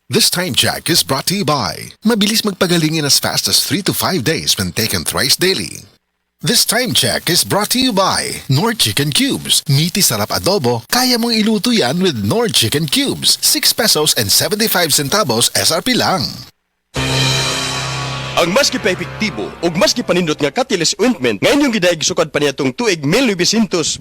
This time check is brought to you by mabilis magpagaling in as fast as 3 to 5 days when taken thrice daily. This time check is brought to you by Nord Chicken Cubes. Meaty sarap adobo, kaya mong iluto yan with Nord Chicken Cubes. 6 pesos and 75 centavos SRP lang. Ang maski pa epektibo ug maski panindot nga Catalyst ointment nga inyong gidaig sukad pa niya tong tuig 1929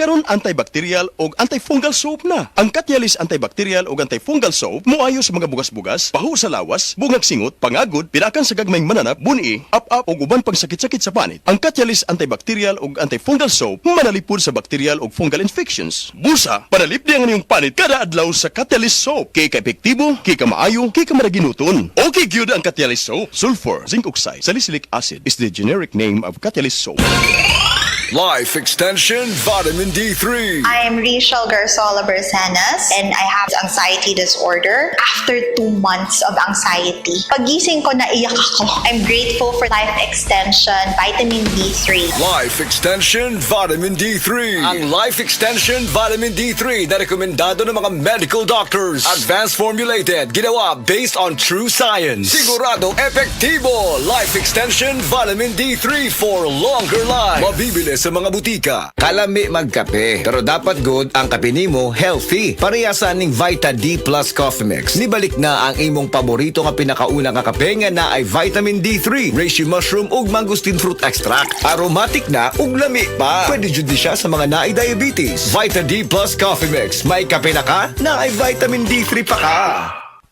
karon antibacterial ug antifungal soap na. Ang Catalyst antibacterial ug antifungal soap moayo sa mga bugas-bugas, pahu sa lawas, bungag singot, pangagod, pirakan sa gagmayng mananap, buni, up-up ug uban pang sakit-sakit sa panit. Ang Catalyst antibacterial ug antifungal soap manalipod sa bacterial ug fungal infections. Busa, panalip diyan ang iyong panit kada adlaw sa Catalyst soap. Kay ka epektibo, kay ka maayo, kay ka maraginuton. Okay gyud ang Catalyst soap. Sulfur, zinc oxide, salicylic acid is the generic name of Catalyst soap. Life Extension Vitamin D3. I'm Rachel Garzola Bersanas and I have anxiety disorder. After 2 months of anxiety, pagising ko naiyak ako. I'm grateful for Life Extension Vitamin D3. Life Extension Vitamin D3. Ang Life Extension Vitamin D3 na rekomendado ng mga medical doctors. Advanced formulated, ginawa based on true science. Sigurado epektibo. Life Extension Vitamin D3 for longer life. Mabibili sa mga butika. Kalami magkape, pero dapat good ang kape nimo healthy. Parehasan ning Vita D Plus Coffee Mix. Nibalik na ang imong paborito nga pinakauna nga kape nga na ay vitamin D3, reishi mushroom ug mangosteen fruit extract. Aromatic na ug lami pa. Pwede jud siya sa mga naay diabetes. Vita D Plus Coffee Mix. May kape na ka, na ay vitamin D3 pa ka.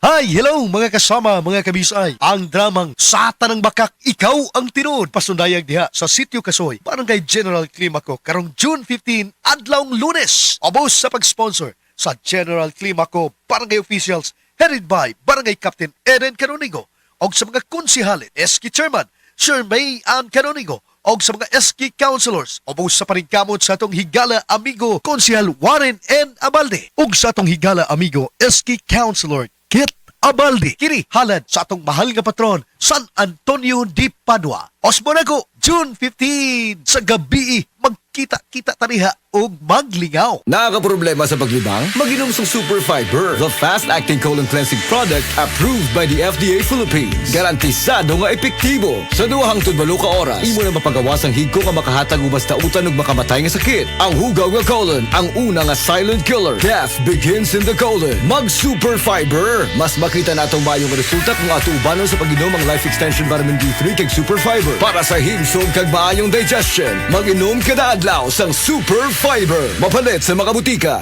Hi! Hello mga kasama, mga kabisay. Ang dramang Sata ng Bakak, Ikaw ang Tinuod. Pasundayag diha sa Sitio Kasoy, Barangay General Climaco, karong June 15, adlawng Lunes. Obos sa pag-sponsor sa General Climaco Barangay Officials, headed by Barangay Captain Eden Canonigo, o sa mga konsihalin, SK Chairman, Sir May Ann Canonigo, o sa mga SK Councilors, obos sa paningkamot sa atong higala amigo, Konsihal Warren N. Abalde, o sa atong higala amigo, SK Councilor Kit Abaldi. Kini halad sa atong mahal nga patron, San Antonio de Padua. Osmonago, June 15 sa gabi, magkita-kita taniha o maglingaw. Nakakaproblema sa paglibang? Mag-inom sa Super Fiber, the fast-acting colon cleansing product approved by the FDA Philippines. Garantisado nga epektibo. Sa 2 hangtod 8 ka oras, imo na mapagawas ang higko nga makahatag og basta utan ug makamatay nga sakit. Ang hugaw nga colon, ang una nga silent killer. Death begins in the colon. Mag-Super Fiber. Mas makita natong mayong resulta kung atubanon sa pag-inom ang Life Extension Vitamin D3 kay Super Fiber. Para sa himsog kag maayong digestion, mag-inom kada adlaw sang Super Fiber. Mapalit sa mga butika.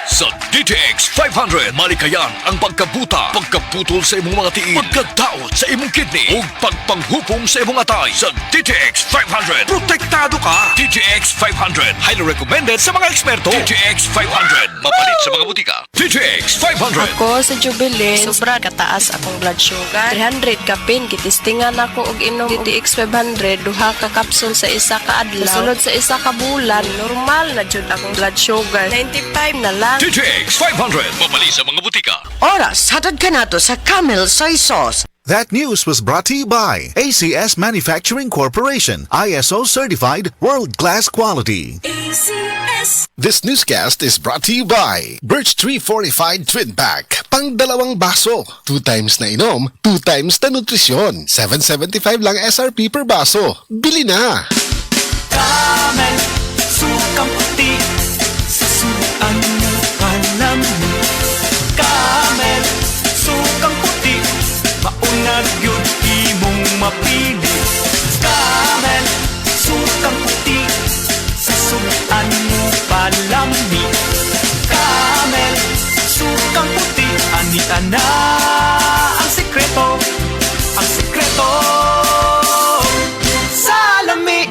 Sa DTX 500, malikayan ang pagkabuta, pagkaputol sa imong mga tiil, pagkadaot sa imong kidney, ug pagpanghupong sa imong atay. Sa DTX 500, protektado ka. DTX 500, highly recommended sa mga eksperto. DTX 500, mapalit sa mga butika. DTX 500. Ako sa Jubilee, sobra kataas akong blood sugar. 300 kapin, kitistingan ako og inom DTX 500, duha ka kapsul sa isa ka adlaw. Sunod sa isa ka bulan, normal na jud akong blood sugar. 95 na lang. DTX 500, mapalit sa mga butika. Oras, hatad ka nato sa Camel Soy Sauce. That news was brought to you by ACS Manufacturing Corporation, ISO certified world-class quality. ACS. This newscast is brought to you by Birch Tree Fortified Twin Pack. Pang 2 baso. 2 times na inom, 2 times na nutrisyon. 7.75 lang SRP per baso. Bili na! Camel, sukang puti, sasuan mo palami. Camel, sukang puti, maunag yun imong mapili. Camel, sukang puti, sasuan mo palami. Camel, sukang puti, anita na ang sekreto, ang sekreto sa lami.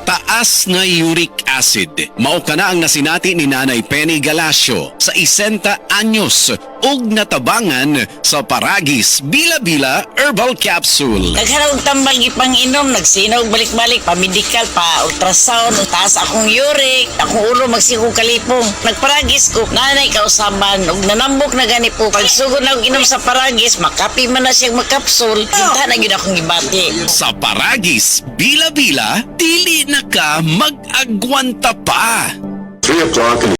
Taas na uric acid. Mao kana ang nasinati ni Nanay Penny Galasio sa 60 anyos ug natabangan sa Paragis Bila-Bila Herbal Capsule. Nagharap tambang ipang-inom, nagsinaw balik-balik, pa-medical, pa-ultrasound, taas akong uric, akong ulo magsikong kalipong. Nagparagis ko, nanay kausaban, ug nanambok na gani po. Pagsugod na inom sa Paragis, makapi man na siyang magkapsul, hinta na yun akong gibati. Sa Paragis Bila-Bila, dili na ka mag-agwanta pa. 3 o'clock in the